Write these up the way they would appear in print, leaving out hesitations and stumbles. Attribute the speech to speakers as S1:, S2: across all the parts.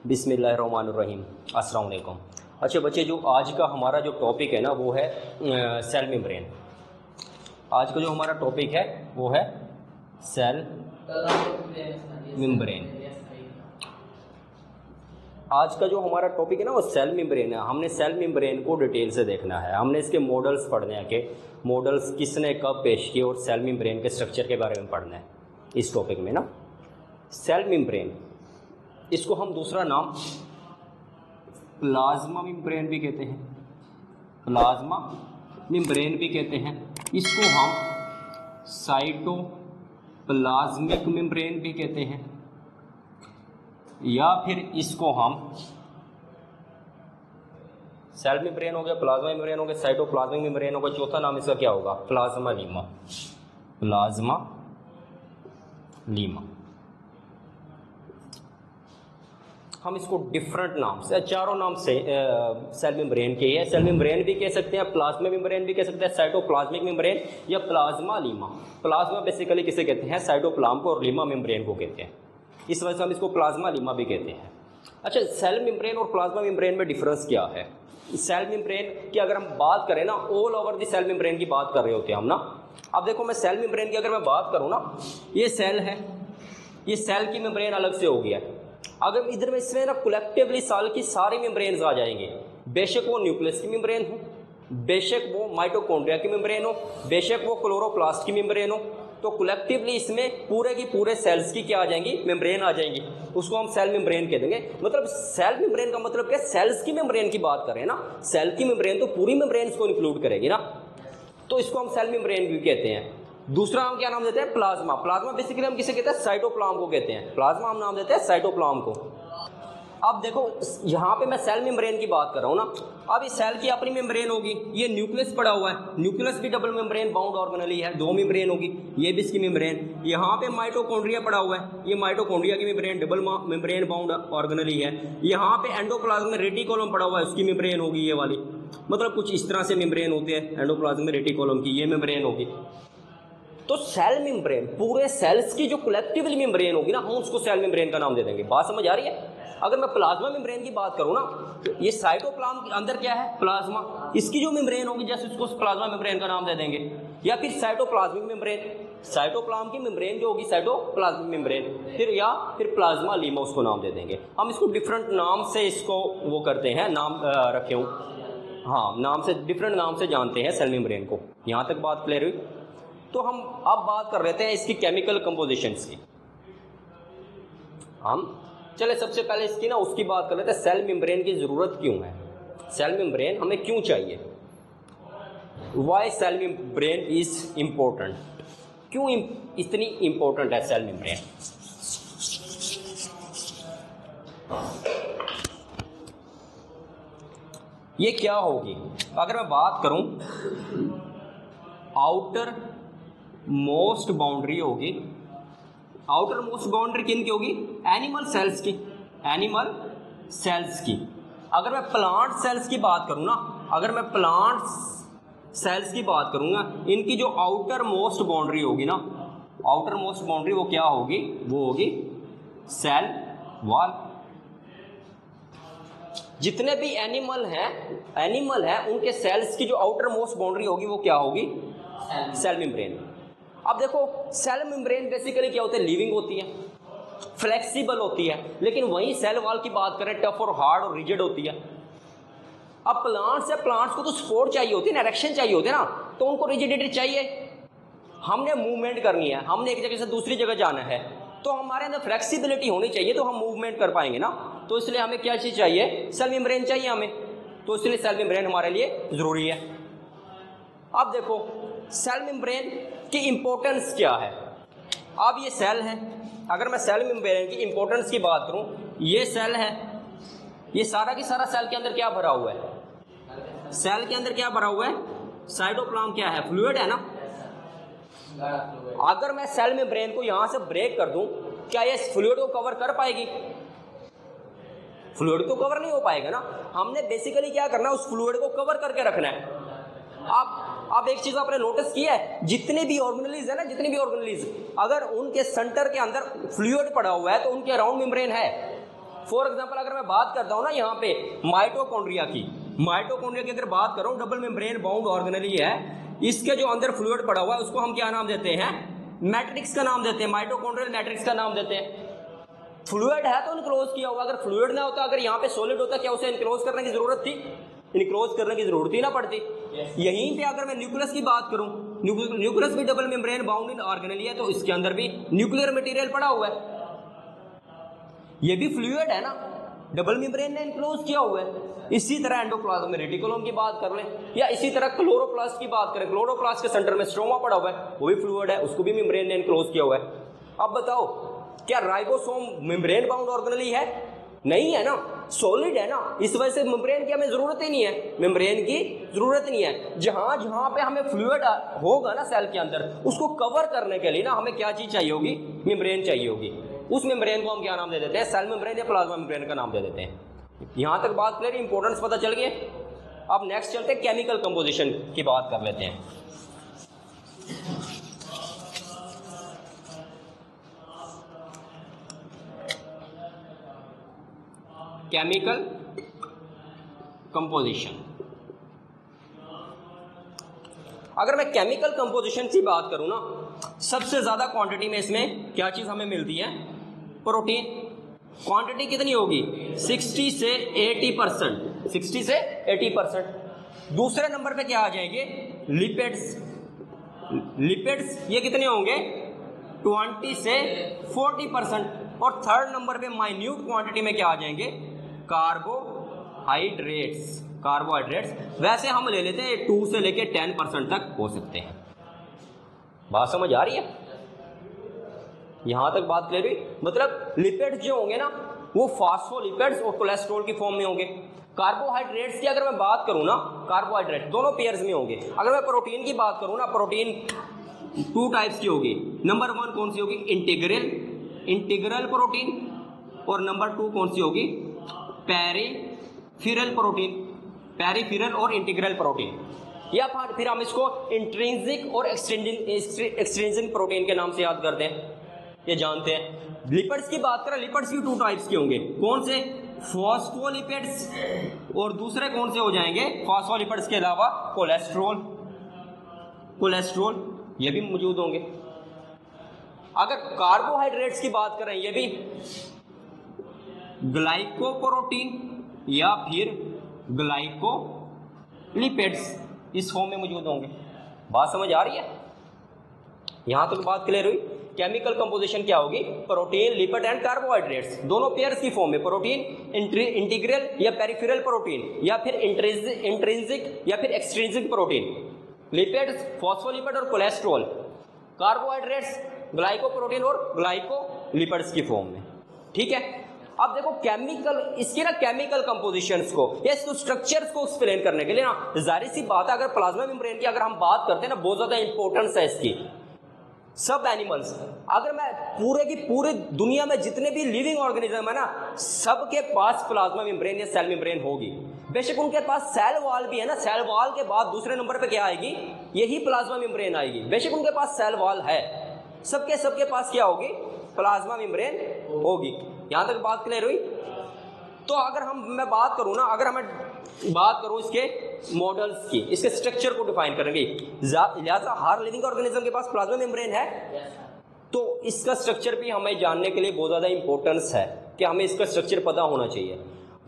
S1: बिस्मिल्लाहिर्रहमानिर्रहीम। अस्सलाम वालेकुम। अच्छा बच्चे, जो आज का हमारा जो टॉपिक है ना वो है सेल मेम्ब्रेन। आज का जो हमारा टॉपिक है वो है सेल मेम्ब्रेन। आज का जो हमारा टॉपिक है ना वो सेल मेम्ब्रेन है। हमने सेल मेम्ब्रेन को डिटेल से देखना है, हमने इसके मॉडल्स पढ़ने हैं कि मॉडल्स किसने कब पेश किए और सेल मेम्ब्रेन के स्ट्रक्चर के बारे में पढ़ना है इस टॉपिक में ना। सेल मेम्ब्रेन, इसको हम दूसरा नाम प्लाज्मा मेम्ब्रेन भी कहते हैं, प्लाज्मा मेम्ब्रेन भी कहते हैं। इसको हम साइटोप्लाज्मिक मेम्ब्रेन भी कहते हैं, या फिर इसको हम सेल मेम्ब्रेन हो गया, प्लाज्मा मेम्ब्रेन हो गया, साइटोप्लाज्मिक मेम्ब्रेन हो गया, चौथा नाम इसका क्या होगा? Plasma Lima. Plasma Lima. हम इसको डिफरेंट नाम से, चारों नाम से सेल मेम्ब्रेन के है। सेल मेम्ब्रेन भी कह सकते हैं, प्लाज्मा मेम्ब्रेन भी कह सकते हैं, साइटोप्लाज्मिक मेम्ब्रेन या प्लाज्मा लीमा। प्लाज्मा बेसिकली किसे कहते हैं? साइटोप्लाज्म को, और लीमा मेम्ब्रेन को कहते हैं। इस वजह से हम इसको प्लाज्मा लीमा भी कहते हैं। अच्छा, सेल मेम्ब्रेन और प्लाज्मा मेम्ब्रेन में डिफरेंस क्या है? सेल मेम्ब्रेन की अगर हम बात करें ना, all over the cell membrane की बात कर रहे होते हैं हम ना। अब देखो, मैं सेल मेम्ब्रेन की अगर मैं बात करूं ना, ये सेल है, ये सेल की मेम्ब्रेन अलग से हो गया। अगर इधर में इसमें ना कलेक्टिवली सेल की सारी मेम्ब्रेन्स आ जाएंगे, बेशक वो न्यूक्लियस की मेम्ब्रेन हो, बेशक वो माइटोकॉन्ड्रिया की मेम्ब्रेन हो, बेशक वो क्लोरोप्लास्ट की मेम्ब्रेन हो, तो कलेक्टिवली इसमें पूरे की पूरे सेल्स की क्या आ जाएंगी? मेम्ब्रेन आ जाएंगी। उसको हम सेल मेम्ब्रेन कह देंगे। मतलब सेल मेम्ब्रेन का मतलब क्या? सेल्स की मेम्ब्रेन की बात करें ना, सेल की मेम्ब्रेन तो पूरी मेम्ब्रेन्स को इंक्लूड करेगी ना, तो इसको हम सेल मेम्ब्रेन भी कहते हैं। दूसरा हम क्या नाम देते हैं? प्लाज्मा। प्लाज्मा बेसिकली हम किसे कहते हैं? साइटोप्लाज्म को कहते हैं। प्लाज्मा हम नाम देते हैं साइटोप्लाज्म को। अब देखो, यहाँ पे मैं सेल मेम्ब्रेन की बात कर रहा हूँ ना। अब इस सेल की अपनी मेम्ब्रेन होगी, ये न्यूक्लियस पड़ा हुआ है, न्यूक्लियस भी डबल मेम्ब्रेन बाउंड ऑर्गेनेली है, दो मेम्ब्रेन होगी, ये भी इसकी मेम्ब्रेन। यहाँ पे माइटोकॉन्ड्रिया पड़ा हुआ है, ये माइटोकॉन्ड्रिया की membrane double membrane bound organelle है। यहाँ पे एंडोप्लाज्म में रेटिकुलम पड़ा हुआ है, उसकी मेम्ब्रेन होगी ये वाली। मतलब कुछ इस तरह से मेम्ब्रेन होते हैं एंडोप्लाज्म में रेटिकुलम की, ये मेम्ब्रेन होगी। तो सेल मेम्ब्रेन पूरे सेल्स की जो कलेक्टिवली मेम्ब्रेन होगी ना, हम उसको सेल मेम्ब्रेन का नाम दे देंगे। बात समझ आ रही है? अगर मैं प्लाज्मा मेम्ब्रेन की बात करूं ना, तो ये साइटोप्लाज्म के अंदर क्या है? प्लाज्मा। इसकी जो मेम्ब्रेन होगी जैसे उसको प्लाज्मा मेम्ब्रेन का नाम दे देंगे। या फिर साइटोप्लाज्मिक मेम्ब्रेन, साइटोप्लाज्म की मेम्ब्रेन जो होगी साइटोप्लाज्मिक मेम्ब्रेन, फिर प्लाज्मा लीमा उसको नाम दे देंगे। हम इसको डिफरेंट नाम से इसको वो करते हैं, नाम रखे हूँ, हाँ, नाम से, डिफरेंट नाम से जानते हैं सेल मेम्ब्रेन को। यहाँ तक बात क्लियर हुई? तो हम अब बात कर रहे थे इसकी केमिकल कंपोजिशंस की। हम चले सबसे पहले इसकी ना उसकी बात कर रहे थे, सेल मेम्ब्रेन की ज़रूरत क्यों है, सेल मेम्ब्रेन हमें क्यों चाहिए, why cell membrane is important, क्यों इतनी इम्पोर्टेंट है सेल मेम्ब्रेन। ये क्या होगी? अगर मैं बात करूं, आउटर मोस्ट बाउंड्री होगी। आउटर मोस्ट बाउंड्री किन की होगी? एनिमल सेल्स की, एनिमल सेल्स की। अगर मैं प्लांट सेल्स की बात करूं ना, अगर मैं प्लांट सेल्स की बात करूंगा, इनकी जो आउटर मोस्ट बाउंड्री होगी ना, आउटर मोस्ट बाउंड्री वो क्या होगी? वो होगी सेल वॉल। जितने भी एनिमल हैं उनके सेल्स की जो आउटर मोस्ट बाउंड्री होगी वो क्या होगी? Cell membrane. अब देखो, सेल मेम्ब्रेन बेसिकली क्या होते हैं? लिविंग होती है, फ्लेक्सिबल होती है, लेकिन वहीं सेल वॉल की बात करें, टफ और हार्ड और रिजिड होती है। अब प्लांट्स को तो सपोर्ट चाहिए होती है ना, इरेक्शन चाहिए होती है ना, तो उनको रिजिडिटी चाहिए। हमने मूवमेंट करनी है, हमने एक जगह से दूसरी जगह जाना है, तो हमारे अंदर फ्लेक्सिबिलिटी होनी चाहिए, तो हम मूवमेंट कर पाएंगे ना। तो इसलिए हमें क्या चीज़ चाहिए? सेल मेम्ब्रेन चाहिए हमें। तो इसलिए सेल मेम्ब्रेन हमारे लिए ज़रूरी है। अब देखो, सेल मेम्ब्रेन की इंपॉर्टेंस क्या है। अब ये सेल है, अगर मैं सेल मेम्ब्रेन की इंपॉर्टेंस की बात करूं, ये सेल है, ये सारा की सारा सेल के अंदर क्या भरा हुआ है? सेल के अंदर क्या भरा हुआ है? साइटोप्लाज्म क्या है? फ्लूइड है ना। अगर मैं सेल मेम्ब्रेन को यहां से ब्रेक कर दूं, क्या ये फ्लूइड को कवर कर पाएगी? फ्लूइड तो कवर नहीं हो पाएगा ना। हमने बेसिकली क्या करना है? उस फ्लूइड को कवर करके रखना है। अब एक चीज आपने नोटिस किया है, जितने भी ऑर्गेनेलीज है ना, जितनी भी ऑर्गेनेलीज, अगर उनके सेंटर के अंदर फ्लूइड पड़ा हुआ है तो उनके अराउंड मेम्ब्रेन है। फॉर एग्जांपल अगर मैं बात करता हूं ना यहाँ पे माइटोकॉन्ड्रिया की अगर बात करूं, डबल मेम्ब्रेन बाउंड ऑर्गेनेली है, इसके जो अंदर फ्लूइड पड़ा हुआ है उसको हम क्या नाम देते हैं, मैट्रिक्स का नाम देते हैं, माइटोकॉन्ड्रियल मैट्रिक्स का नाम देते हैं। फ्लूइड है तो इनक्लोज किया हुआ, अगर फ्लूइड ना होता, अगर यहाँ पे सॉलिड होता, क्या उसे इनक्लोज करने की जरूरत थी, इनक्लोज करने की जरूरत ही ना पड़ती। यहीं पे अगर मैं न्यूक्लियस की बात करूं, न्यूक्लियस भी डबल मेम्ब्रेन बाउंड इन ऑर्गेनेली है, तो इसके अंदर भी न्यूक्लियर मटेरियल पड़ा हुआ है, ये भी फ्लूइड है ना, डबल मेम्ब्रेन ने इनक्लोज किया हुआ है। इसी तरह एंडोप्लाज्म में रेटिकुलम की बात कर लें, या इसी तरह क्लोरोप्लास्ट की बात करें, क्लोरोप्लास्ट के सेंटर में स्ट्रोमा पड़ा हुआ है, वो भी फ्लूइड है, उसको भी मेम्ब्रेन ने इनक्लोज किया हुआ है। अब बताओ क्या राइबोसोम मेम्ब्रेन बाउंड ऑर्गेनेली है? नहीं है ना, सॉलिड है ना, इस वजह से मेम्ब्रेन की हमें जरूरत ही नहीं है, मेम्ब्रेन की जरूरत नहीं है। जहां जहां पे हमें फ्लूइड होगा ना सेल के अंदर, उसको कवर करने के लिए ना हमें क्या चीज चाहिए होगी, मेम्ब्रेन चाहिए होगी। उस मेम्ब्रेन को हम क्या नाम दे देते हैं, सेल मेम्ब्रेन या प्लाज्मा मेम्ब्रेन का नाम दे देते हैं। यहां तक बात क्लियर, इंपॉर्टेंस पता चल गई। अब नेक्स्ट चलते हैं, केमिकल कंपोजिशन की बात कर लेते हैं। केमिकल कंपोजिशन, अगर मैं केमिकल कंपोजिशन की बात करूं ना, सबसे ज्यादा क्वांटिटी में इसमें क्या चीज हमें मिलती है, प्रोटीन। क्वांटिटी कितनी होगी, 60 से 80%, 60 से 80%। दूसरे नंबर पे क्या आ जाएंगे, लिपिड्स। लिपिड्स ये कितने होंगे, 20 से 40%। और थर्ड नंबर पे माइन्यूट क्वांटिटी में क्या आ जाएंगे, कार्बोहाइड्रेट्स। कार्बोहाइड्रेट्स वैसे हम ले लेते हैं 2 से लेके 10% तक हो सकते हैं। बात समझ आ रही है, यहां तक बात क्लियर हुई। मतलब लिपिड्स जो होंगे ना, वो फास्फोलिपिड्स और कोलेस्ट्रॉल की फॉर्म में होंगे। कार्बोहाइड्रेट्स की अगर मैं बात करूं ना, कार्बोहाइड्रेट दोनों पेयर्स में होंगे। अगर मैं प्रोटीन की बात करूं ना, प्रोटीन 2 टाइप्स की होगी। नंबर 1 कौन सी होगी, इंटीग्रल प्रोटीन, और नंबर 2 कौन सी होगी, पेरिफेरल प्रोटीन। पेरिफेरल और इंटीग्रल प्रोटीन, या फिर हम इसको इंट्रिंसिक और एक्सट्रिंसिक प्रोटीन के नाम से याद करते हैं, ये जानते हैं। लिपिड्स की बात करें, लिपिड्स भी 2 टाइप्स के होंगे। कौन से, फॉस्फोलिपिड्स, और दूसरे कौन से हो जाएंगे, फॉस्फोलिपिड्स के अलावा कोलेस्ट्रॉल ये भी मौजूद होंगे। अगर कार्बोहाइड्रेट्स की बात करें, ये भी ग्लाइकोप्रोटीन या फिर ग्लाइकोलिपिड्स इस फॉर्म में मौजूद होंगे। बात समझ आ रही है, यहां तक बात क्लियर हुई। केमिकल कंपोजिशन क्या होगी, प्रोटीन, लिपिड एंड कार्बोहाइड्रेट्स दोनों पेयर्स की फॉर्म में, प्रोटीन इंटीग्रल या पेरिफेरल प्रोटीन, या फिर इंट्रिंसिक या फिर एक्सट्रिंसिक प्रोटीन, लिपिड्स फॉस्फोलिपिड और कोलेस्ट्रॉल, कार्बोहाइड्रेट्स ग्लाइकोप्रोटीन और ग्लाइकोलिपिड्स की फॉर्म में। ठीक है, अब देखो केमिकल, इसके ना केमिकल कंपोजिशंस को या इसको स्ट्रक्चर्स को एक्सप्लेन करने के लिए ना, जाहिर सी बात है, अगर प्लाज्मा मेम्ब्रेन की अगर हम बात करते हैं ना, बहुत ज्यादा इंपॉर्टेंस है इसकी। सब एनिमल्स, अगर मैं पूरे की पूरे दुनिया में जितने भी लिविंग ऑर्गेनिज्म है ना, सबके पास प्लाज्मा मेम्ब्रेन या सेल मेम्ब्रेन होगी। बेशक उनके पास सेल वॉल भी है ना, सेल वॉल के बाद दूसरे नंबर पे क्या आएगी, यही प्लाज्मा मेम्ब्रेन आएगी। बेशक उनके पास सेल वॉल है, सबके पास क्या होगी, प्लाज्मा मेम्ब्रेन होगी। यहां तक बात क्लियर हुई। तो अगर मैं बात करूं ना, अगर मैं बात करूं इसके मॉडल्स की, इसके स्ट्रक्चर को डिफाइन करेंगे, लिहाजा हर लिविंग ऑर्गेनिज्म के पास प्लाज्मा मेम्ब्रेन है, तो इसका स्ट्रक्चर भी हमें जानने के लिए बहुत ज्यादा इंपॉर्टेंस है कि हमें इसका स्ट्रक्चर पता होना चाहिए।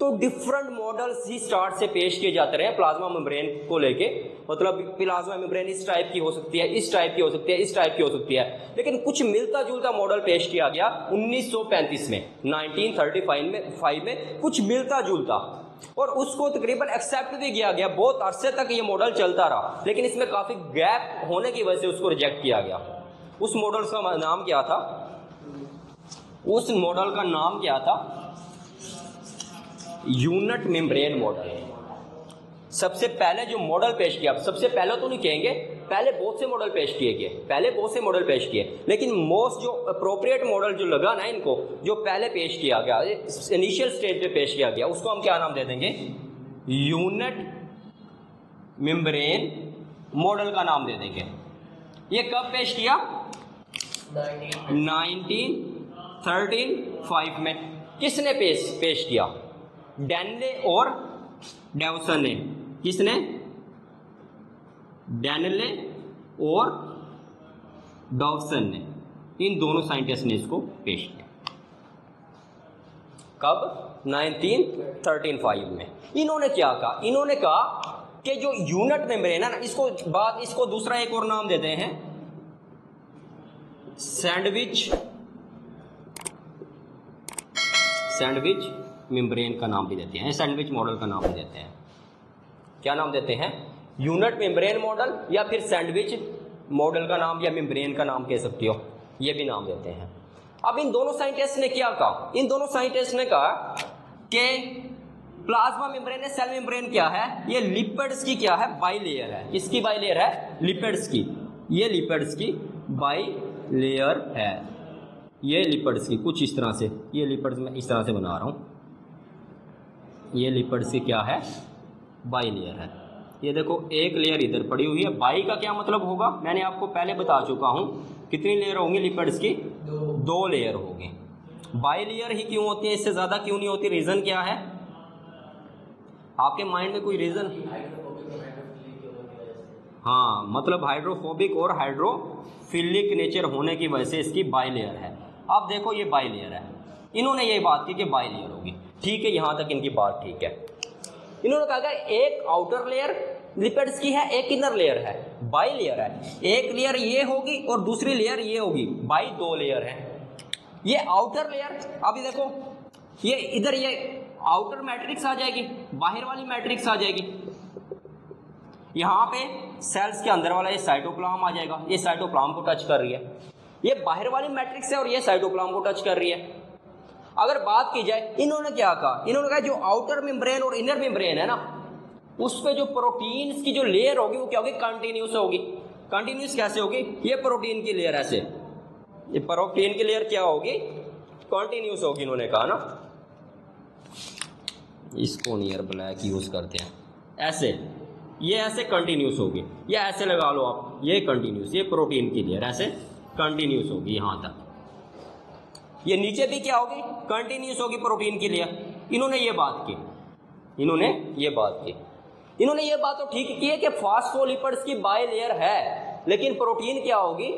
S1: तो डिफरेंट मॉडल्स ही स्टार्ट से पेश किए जाते रहे प्लाज्मा मेम्ब्रेन को लेके। मतलब प्लाज्मा मेम्ब्रेन इस टाइप की हो सकती है, इस टाइप की हो सकती है, इस टाइप की हो सकती है, लेकिन कुछ मिलता जुलता मॉडल पेश किया गया 1935 में, 1935 में कुछ मिलता जुलता, और उसको तकरीबन एक्सेप्ट भी किया गया। बहुत अरसे तक ये मॉडल चलता रहा, लेकिन इसमें काफी गैप होने की वजह से उसको रिजेक्ट किया गया। उस मॉडल का नाम क्या था, उस मॉडल का नाम क्या था, यूनिट मेम्ब्रेन मॉडल। सबसे पहले जो मॉडल पेश किया, सबसे पहले तो नहीं कहेंगे, पहले बहुत से मॉडल पेश किए गए, पहले बहुत से मॉडल पेश किए, लेकिन मोस्ट जो अप्रोप्रिएट मॉडल जो लगा ना इनको, जो पहले पेश किया गया, इनिशियल स्टेज पे पेश किया गया, उसको हम क्या नाम दे देंगे, यूनिट मेम्ब्रेन मॉडल का नाम दे देंगे। ये कब पेश किया, 1935 में। किसने पेश किया? डैनले और डेवसन ने। किसने? डैनले और डॉवसन ने, इन दोनों साइंटिस्ट ने इसको पेश किया। कब? 1935 में। इन्होंने क्या कहा? इन्होंने कहा कि जो यूनिट मेम्ब्रेन है ना, इसको दूसरा एक और नाम देते हैं सैंडविच मेम्ब्रेन का नाम भी देते हैं, सैंडविच मॉडल का नाम भी देते हैं। क्या नाम देते हैं? यूनिट मेम्ब्रेन मॉडल, या फिर सैंडविच मॉडल का नाम, या मेम्ब्रेन का नाम कह सकते हो, ये भी नाम देते हैं। अब इन दोनों साइंटिस्ट ने क्या कहा? इन दोनों साइंटिस्ट ने कहा कि प्लाज्मा मेम्ब्रेन है, सेल मेम्ब्रेन क्या है? ये लिपिड्स की क्या है? बाइलेयर है। किसकी बाइलेयर है? लिपिड्स की। ये लिपिड्स की बाइलेयर है। ये लिपिड्स की कुछ इस तरह से, ये लिपिड्स मैं इस तरह से बना रहा हूं। ये लिपिड्स की क्या है? बाइलेयर है। ये देखो एक लेयर इधर पड़ी हुई है। बाई का क्या मतलब होगा? मैंने आपको पहले बता चुका हूं। कितनी लेयर होंगी लिपिड्स की? दो लेयर होगी। बाइलेयर ही क्यों होती है? इससे ज्यादा क्यों नहीं होती? रीजन क्या है आपके माइंड में? कोई रीजन? हाँ, मतलब हाइड्रोफोबिक और हाइड्रोफिलिक नेचर होने की वजह से इसकी बाइलेयर है। अब देखो ये बाइलेयर है, इन्होंने ये बात की कि बाइलेयर होगी। ठीक है, यहां तक इनकी बात ठीक है। इन्होंने कहा एक आउटर लेयर लिपिड्स की है, एक इनर लेयर है, बाइलेयर है। एक लेयर ये होगी और दूसरी लेयर ये होगी, बाई दो लेयर है। ये आउटर लेयर, अभी देखो ये इधर ये आउटर मैट्रिक्स आ जाएगी, बाहर वाली मैट्रिक्स आ जाएगी। यहां पे सेल्स के अंदर वाला ये साइटोप्लाज्म आ जाएगा, ये साइटोप्लाज्म को टच कर रही है। ये बाहर वाली मैट्रिक्स है और ये साइटोप्लाज्म को टच कर रही है। अगर बात की जाए, इन्होंने क्या कहा? इन्होंने कहा जो आउटर मेम्ब्रेन और इनर मेम्ब्रेन है ना, उस पे जो प्रोटीन्स की जो लेयर होगी वो क्या होगी? कंटिन्यूस होगी। कंटिन्यूस कैसे होगी? ये प्रोटीन की लेयर ऐसे, ये प्रोटीन की लेयर क्या होगी? कंटिन्यूस होगी। इन्होंने कहा ना, इसको नियर ब्लैक यूज करते हैं, ऐसे, ये ऐसे कंटिन्यूस होगी, या ऐसे लगा लो आप, ये कंटिन्यूस, ये प्रोटीन की लेयर ऐसे कंटिन्यूस होगी यहां तक। ये नीचे भी क्या होगी? कंटिन्यूस होगी प्रोटीन की लेयर। इन्होंने ये बात की, इन्होंने ये बात तो ठीक की है कि फास्फोलिपिड्स की बाई लेयर है, लेकिन प्रोटीन क्या होगी?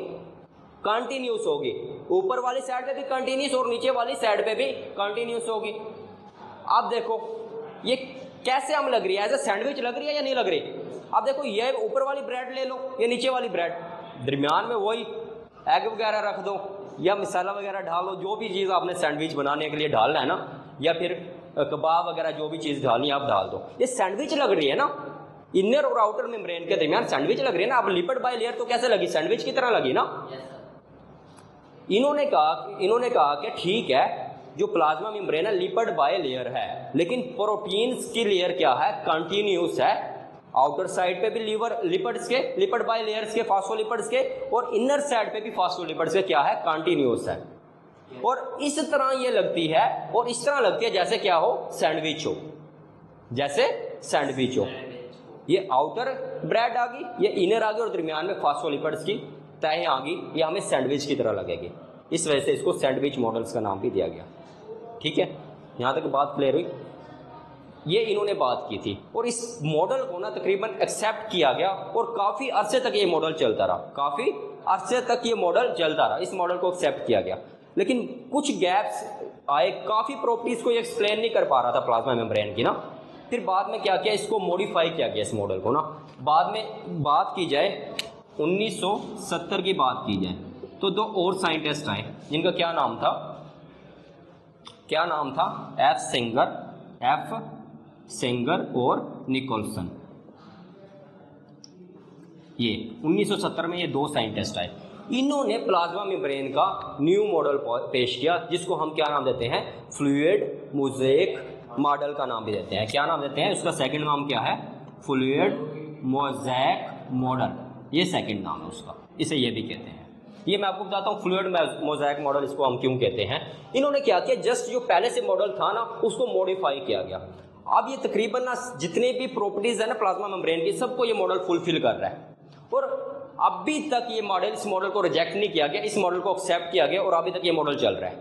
S1: कंटिन्यूस होगी। ऊपर वाली साइड पे भी कंटिन्यूस और नीचे वाली साइड पे भी कंटिन्यूस होगी। अब देखो ये कैसे हम लग रही है? एज ए सैंडविच लग रही है या नहीं लग रही? अब देखो ये ऊपर वाली ब्रेड ले लो, ये नीचे वाली ब्रेड, दरमियान में वही एग वगैरह रख दो या मसाला वगैरह डालो, जो भी चीज़ आपने सैंडविच बनाने के लिए डालना है ना, या फिर कबाब वगैरह जो भी चीज़ डालनी है आप डाल दो। ये सैंडविच लग रही है ना, इनर और आउटर मेम्ब्रेन के दरमियान सैंडविच लग रही है ना। अब लिपिड बाय लेयर तो कैसे लगी? सैंडविच की तरह लगी ना। इन्होंने कहा कि ठीक है, जो प्लाज्मा मेम्ब्रेन है लिपिड बाय लेयर है, लेकिन प्रोटीन्स की लेयर क्या है? कंटिन्यूस है। आउटर साइड पे भी लिपिड्स के, लिपिड बाय लेयर्स के, फास्फोलिपिड्स के, और इनर साइड पे भी फास्फोलिपिड्स के क्या है? कंटिन्यूस है। और इस तरह ये लगती है, और इस तरह लगती है जैसे क्या हो? सैंडविच हो, जैसे सैंडविच हो। ये आउटर ब्रेड आ गई, ये इनर आ गई, और दरमियान में फास्फोलिपिड्स की तह आ गई, ये हमें सैंडविच की तरह लगेगी। इस वजह से इसको सैंडविच मॉडल्स का नाम भी दिया गया। ठीक है, यहां तक बात क्लियर हुई? ये इन्होंने बात की थी, और इस मॉडल को ना तकरीबन एक्सेप्ट किया गया, और काफी अरसे तक ये मॉडल चलता रहा, इस मॉडल को एक्सेप्ट किया गया। लेकिन कुछ गैप्स आए, काफी प्रॉपर्टीज को एक्सप्लेन नहीं कर पा रहा था प्लाज्मा मेम्ब्रेन की ना। फिर बाद में क्या किया? इसको मॉडिफाई किया गया, इस मॉडल को ना। बाद में बात की जाए 1970 की बात की जाए तो दो और साइंटिस्ट आए, जिनका क्या नाम था? एफ सेंगर और निकोलसन। ये 1970 में ये दो साइंटिस्ट आए। इन्होंने प्लाज्मा मेम्ब्रेन का न्यू मॉडल पेश किया, जिसको हम क्या नाम देते हैं? फ्लूइड मोज़ेक मॉडल का नाम भी देते हैं। क्या नाम देते हैं? उसका सेकंड नाम क्या है? फ्लूइड मोज़ेक मॉडल, ये सेकंड नाम है उसका, इसे ये भी कहते हैं। ये मैं आपको बताता हूँ फ्लूइड मोज़ेक मॉडल इसको हम क्यों कहते हैं। इन्होंने क्या किया? जस्ट जो पहले से मॉडल था ना, उसको मॉडिफाई किया गया। अब ये तकरीबन ना जितने भी प्रॉपर्टीज है ना प्लाज्मा मेम्ब्रेन की, सबको ये मॉडल फुलफिल कर रहा है। और अभी तक ये मॉडल, इस मॉडल को रिजेक्ट नहीं किया गया, इस मॉडल को एक्सेप्ट किया गया, और अभी तक ये मॉडल चल रहा है।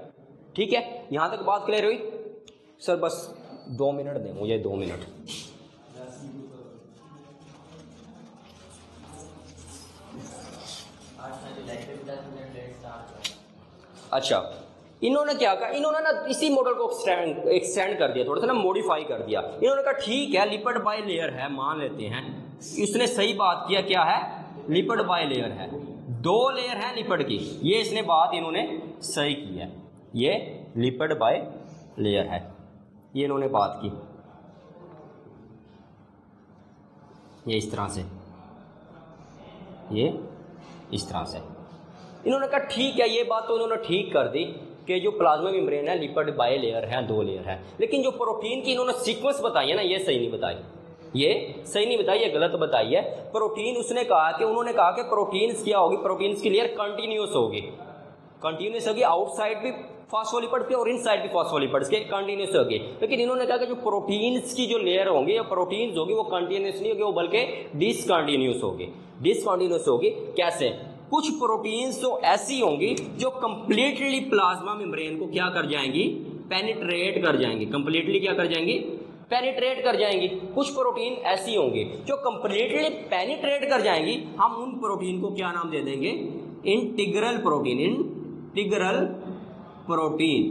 S1: ठीक है, यहाँ तक बात क्लियर हुई? सर बस 2 मिनट दें मुझे, 2 मिनट। अच्छा, इन्होंने क्या कहा, इन्होंने ना इसी मॉडल को एक्सटेंड कर दिया, थोड़ा सा ना मॉडिफाई कर दिया। इन्होंने कहा ठीक है लिपिड बाय लेयर है, मान लेते हैं, इसने सही बात किया, क्या है, लिपिड बाय लेयर है, 2 लेयर है लिपिड की, ये इसने बात इन्होंने सही की है, ये लिपिड बाय लेयर है, ये इन्होंने बात की, ये इस तरह से, ये इस तरह से। इन्होंने कहा ठीक है, ये बात तो इन्होंने ठीक कर दी कि जो प्लाज्मा मेम्ब्रेन है लिपिड बाय लेयर है, 2 लेयर है, लेकिन जो प्रोटीन की इन्होंने सीक्वेंस बताई है ना, ये सही नहीं बताई, ये सही नहीं बताई, ये गलत बताई है। प्रोटीन उसने कहा कि, उन्होंने कहा कि प्रोटीन्स क्या होगी, प्रोटीन्स की लेयर कंटिन्यूस होगी, कंटिन्यूस होगी, आउटसाइड भी फॉस्फोलिपिड के और इनसाइड भी फॉस्फोलिपिड्स के कंटिन्यूस होगी। लेकिन इन्होंने कहा कि जो प्रोटीन्स की जो लेयर होंगी या प्रोटीन्स होगी वो कंटिन्यूस नहीं होगी, वो बल्कि डिसकंटिन्यूस होगी। डिसकंटिन्यूस होगी कैसे? कुछ प्रोटीन्स तो ऐसी होंगी जो कंप्लीटली प्लाज्मा मेम्ब्रेन को क्या कर जाएंगी, पेनिट्रेट कर जाएंगी, कंप्लीटली क्या कर जाएंगी, पेनिट्रेट कर जाएंगी। कुछ प्रोटीन ऐसी होंगी जो कंप्लीटली पेनिट्रेट कर जाएंगी, हम उन प्रोटीन को क्या नाम दे देंगे, इंटीग्रल प्रोटीन, इंटीग्रल प्रोटीन,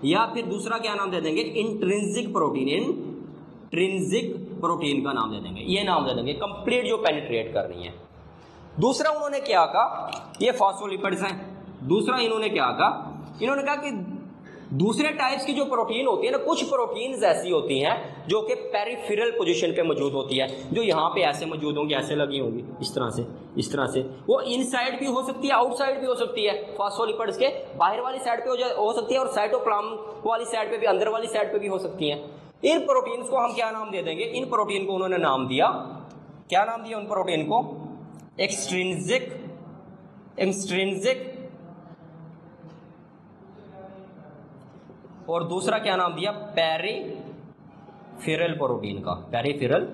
S1: या फिर दूसरा क्या नाम दे देंगे, इंट्रिंसिक प्रोटीन, इंट्रिंसिक प्रोटीन का नाम दे देंगे, ये नाम दे देंगे, कंप्लीट जो पेनिट्रेट कर रही है। दूसरा उन्होंने क्या कहा, ये फॉस्फोलिपिड्स हैं। दूसरा इन्होंने क्या कहा, इन्होंने कहा कि दूसरे टाइप्स की जो प्रोटीन होती है ना, कुछ प्रोटीन्स ऐसी होती हैं जो कि पेरिफेरल पोजीशन पे मौजूद होती है, जो यहाँ पे ऐसे मौजूद होंगी, ऐसे लगी होंगी, इस तरह से, इस तरह से। वो इनसाइड भी हो सकती है, आउटसाइड भी हो सकती है, फॉस्फोलिपिड्स के बाहर वाली साइड पे हो सकती है, और साइटोप्लाज्म वाली साइड पे भी, अंदर वाली साइड पे भी हो सकती हैं। इन प्रोटीन्स को हम क्या नाम दे देंगे, इन प्रोटीन को उन्होंने नाम दिया, क्या नाम दिया उन प्रोटीन को, एक्सट्रिंसिक, एक्सट्रिंसिक, और दूसरा क्या नाम दिया, पेरिफेरल प्रोटीन का, पेरिफेरल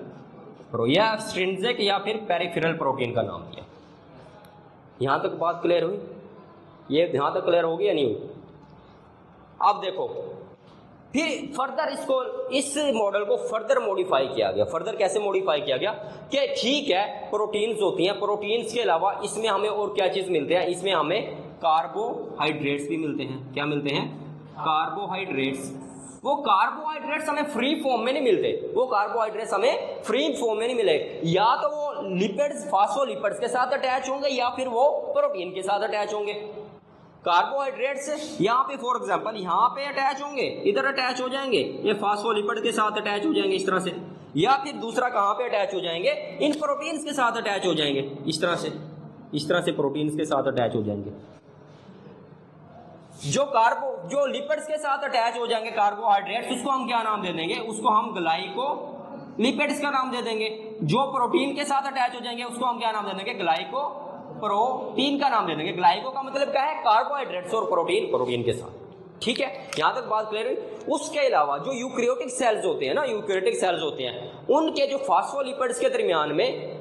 S1: या एक्सट्रिंसिक या फिर पेरिफेरल प्रोटीन का नाम दिया। यहां तक बात क्लियर हुई? ये यहां तक क्लियर होगी या नहीं हुई? अब देखो फिर फर्दर इसको, इस मॉडल को फर्दर मॉडिफाई किया गया। फर्दर कैसे मॉडिफाई किया गया कि ठीक है प्रोटीन्स होती हैं, प्रोटीन्स के अलावा इसमें हमें और क्या चीज मिलते हैं, इसमें हमें कार्बोहाइड्रेट्स भी मिलते हैं। क्या मिलते हैं? कार्बोहाइड्रेट्स। वो कार्बोहाइड्रेट्स हमें फ्री फॉर्म में नहीं मिलते, वो कार्बोहाइड्रेट्स हमें फ्री फॉर्म में नहीं मिले, या तो वो लिपिड्स, फॉस्फोलिपिड्स के साथ अटैच होंगे या फिर वो प्रोटीन के साथ अटैच होंगे। कार्बोहाइड्रेट्स यहाँ पे फॉर एग्जांपल यहाँ पे अटैच होंगे, इधर अटैच हो जाएंगे, ये फॉस्फोलिपिड के साथ अटैच हो जाएंगे इस तरह से, या फिर दूसरा कहाँ पे अटैच हो जाएंगे, इन प्रोटीन्स के साथ अटैच हो जाएंगे इस तरह से, इस तरह से प्रोटीन्स के साथ अटैच हो जाएंगे। जो लिपिड्स के साथ अटैच हो जाएंगे कार्बोहाइड्रेट्स, उसको हम क्या नाम दे देंगे, उसको हम ग्लाइकोलिपिड्स का नाम दे देंगे। जो प्रोटीन के साथ अटैच हो जाएंगे उसको हम क्या नाम दे देंगे, ग्लाइकोप्रोटीन का नाम दे देंगे। ग्लाइको का मतलब क्या है, कार्बोहाइड्रेट्स, और प्रोटीन, प्रोटीन के साथ। ठीक है, यहां तक बात क्लियर हुई। उसके अलावा जो यूकैरियोटिक सेल्स होते हैं ना, यूकैरियोटिक सेल्स होते हैं, उनके जो फॉस्फोलिपिड्स के दरमियान में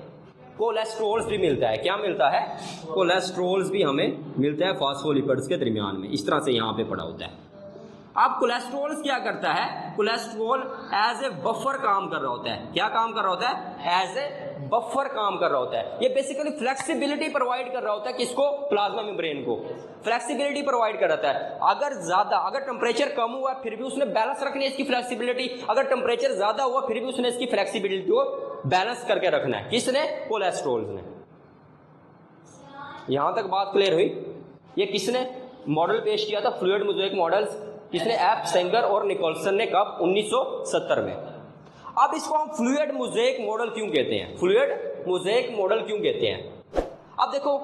S1: कोलेस्ट्रॉल्स भी मिलता है। क्या मिलता है? कोलेस्ट्रॉल्स भी हमें मिलता है फॉस्फोलिपिड्स के दरमियान में, इस तरह से यहाँ पे पड़ा होता है। अब कोलेस्ट्रॉल्स क्या करता है, कोलेस्ट्रॉल एज ए बफर काम कर रहा होता है। क्या काम कर रहा होता है? एज ए बफर काम कर रहा होता है। ये बेसिकली फ्लेक्सिबिलिटी प्रोवाइड कर रहा होता है, किसको? प्लाज्मा मेम्ब्रेन को फ्लेक्सिबिलिटी प्रोवाइड कर रहा है। अगर टेम्परेचर कम हुआ फिर भी उसने बैलेंस रखनी है इसकी फ्लेक्सिबिलिटी, अगर टेम्परेचर ज्यादा हुआ फिर भी उसने इसकी फ्लेक्सिबिलिटी को बैलेंस करके रखना है। किसने? कोलेस्ट्रॉल्स ने। यहां तक बात क्लियर हुई? ये किसने मॉडल पेश किया था, फ्लूइड मोज़ेक मॉडल्स, किसने? एफ सेंगर और निकोलसन ने, कब? 1970 में। अब इसको हम फ्लूइड मोज़ेक मॉडल क्यों कहते हैं, फ्लूइड मोज़ेक मॉडल क्यों कहते हैं? अब देखो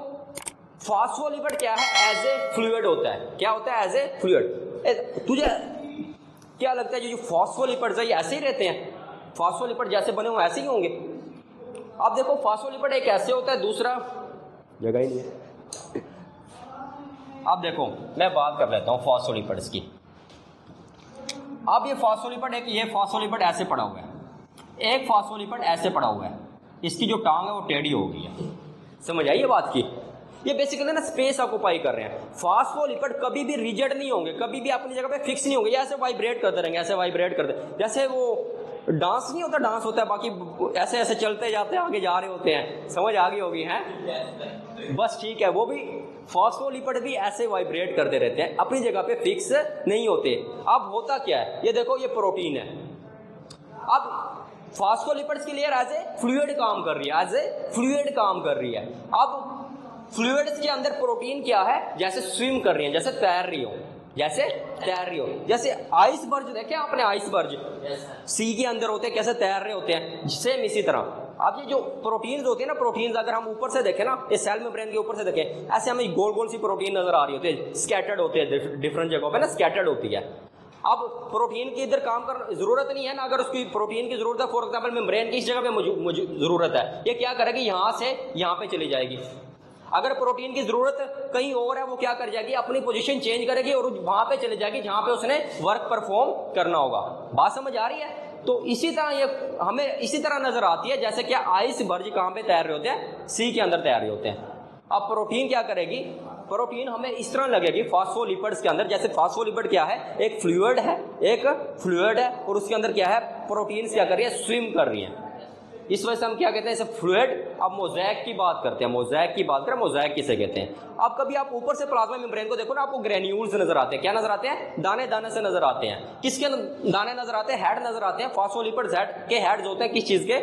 S1: फॉस्फोलिपिड क्या है, एज ए फ्लूइड होता है। क्या होता है? As a fluid. तुझे क्या लगता है जो फॉस्फोलिपिड्स है ये ऐसे ही रहते हैं? फॉस्फोलिपिड जैसे बने हुए ऐसे ही होंगे? अब देखो फॉस्फोलिपिड एक ऐसे होता है, दूसरा जगह ही नहीं है। अब देखो मैं बात कर लेता हूं फॉस्फोलिपिड्स की। अब ये फॉस्फोलिपिड, एक ये फॉस्फोलिपिड ऐसे पड़ा हुआ है, एक फॉस्फोलिपिड ऐसे पड़ा हुआ है, इसकी जो टांग है वो टेढ़ी हो गई है। समझ आई ये बात की? ये बेसिकली ना स्पेस ऑक्युपाई कर रहे हैं। फास्फोलिपिड कभी भी रिजिड नहीं होंगे, कभी भी अपनी जगह पे फिक्स नहीं होंगे, ये ऐसे वाइब्रेट करते रहेंगे, ऐसे वाइब्रेट करते, जैसे वो डांस नहीं होता, डांस होता है बाकी ऐसे ऐसे चलते जाते हैं, आगे जा रहे होते हैं, समझ आ गई होगी हैं, बस ठीक है। वो भी फॉस्फोलिपिड भी ऐसे वाइब्रेट करते रहते हैं, अपनी जगह पे फिक्स नहीं होते। अब होता क्या है, ये देखो ये प्रोटीन है, अब फॉस्फोलिपिड्स की लेयर एज ए फ्लूइड काम कर रही है, एज ए फ्लूइड काम कर रही है। अब फ्लूइड्स के अंदर प्रोटीन क्या है, जैसे स्विम कर रही है, जैसे तैर रही हो, जैसे तैर रही हो, जैसे आइसबर्ग देखे आपने, आइसबर्ग सी के अंदर होते हैं, कैसे तैर रहे होते हैं, सेम इसी तरह। अब ये जो प्रोटीन्स होती है ना, प्रोटीन्स अगर हम ऊपर से देखें ना, ये सेल मेम्ब्रेन के ऊपर से देखें, ऐसे हमें गोल गोल सी प्रोटीन नजर आ रही होती है, स्कैटर्ड होते हैं डिफरेंट जगहों पे ना, स्कैटर्ड होती है। अब प्रोटीन की इधर काम कर जरूरत नहीं है ना, अगर उसकी प्रोटीन की जरूरत है, फॉर एग्जाम्पल मेम्ब्रेन की इस जगह पे मुझे जरूरत है, ये क्या करेगी, यहाँ से यहाँ पे चली जाएगी। अगर प्रोटीन की जरूरत कहीं और है, वो क्या कर जाएगी, अपनी पोजीशन चेंज करेगी और वहां पे चले जाएगी जहां पे उसने वर्क परफॉर्म करना होगा। बात समझ आ रही है? तो इसी तरह ये हमें इसी तरह नजर आती है, जैसे क्या आइसबर्ग कहां पे तैर रहे होते हैं, सी के अंदर तैर रहे होते हैं। अब प्रोटीन क्या करेगी, प्रोटीन हमें इस तरह लगेगी फॉस्फोलिपिड्स के अंदर, जैसे फॉस्फोलिपिड क्या है, एक फ्लूइड है, एक फ्लूइड है, और उसके अंदर क्या है, प्रोटीन क्या कर रही है, स्विम कर रही है। इस वजह से हम क्या कहते हैं, इसे फ्लूइड। अब मोज़ेक की बात करते हैं, मोज़ेक की बात करें, मोज़ेक किसे कहते हैं। अब कभी आप ऊपर से प्लाज्मा मेम्ब्रेन को देखो ना, आपको ग्रेन्यूल्स नजर आते हैं, क्या नजर आते हैं, दाने दाने से नजर आते हैं। किसके दाने नजर आते हैं, हेड नजर आते हैं। फॉस्फोलिपिड्स हेड के हेड्स होते हैं, किस चीज के,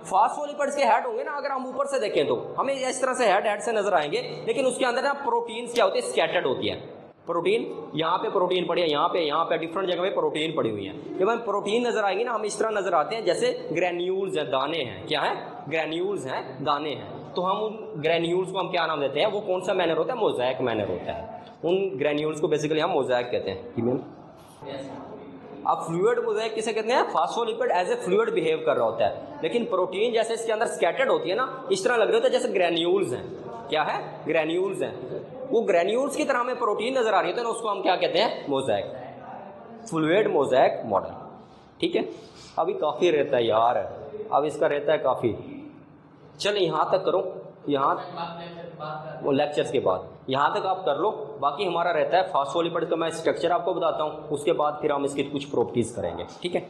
S1: फॉस्फोलिपिड्स के हेड होंगे ना, अगर हम ऊपर से देखें तो हमें इस तरह से हेड से नजर आएंगे, लेकिन उसके अंदर ना प्रोटीन्स क्या होती है, स्कैटर्ड होती है। प्रोटीन यहाँ पे प्रोटीन पड़ी है, यहाँ पे डिफरेंट जगह पे प्रोटीन पड़ी हुई है। जब हम प्रोटीन नजर आएंगे ना, हम इस तरह नजर आते हैं जैसे ग्रेन्यूल्स हैं, दाने हैं, क्या है, ग्रेन्यूल्स हैं, दाने हैं। तो हम उन ग्रेन्यूल्स को हम क्या नाम देते हैं, वो कौन सा मैनर होता है, मोज़ेक मैनर होता है। उन ग्रेन्यूल्स को बेसिकली हम मोज़ेक कहते हैं। अब फ्लूइड मोज़ेक किसे कहते हैं, phospholipid as a fluid behave कर रहा होता है, लेकिन प्रोटीन जैसे इसके अंदर स्कैटर्ड होती है ना, इस तरह लग रहा होता है जैसे ग्रेन्यूल्स हैं, क्या है, ग्रेन्यूल्स हैं। वो ग्रेन्यूल्स की तरह हमें प्रोटीन नजर आ रही होती है ना, उसको हम क्या कहते हैं, मोज़ेक, फ्लूइड मोज़ेक मॉडल। ठीक है, अभी काफ़ी रहता है यार, अब इसका रहता है काफ़ी। चलो यहाँ तक करो, यहाँ वो लेक्चर्स के बाद यहाँ तक आप कर लो, बाकी हमारा रहता है फॉस्फोलिपिड का मैं स्ट्रक्चर आपको बताता हूँ, उसके बाद फिर हम इसकी कुछ प्रॉपर्टीज करेंगे। ठीक है।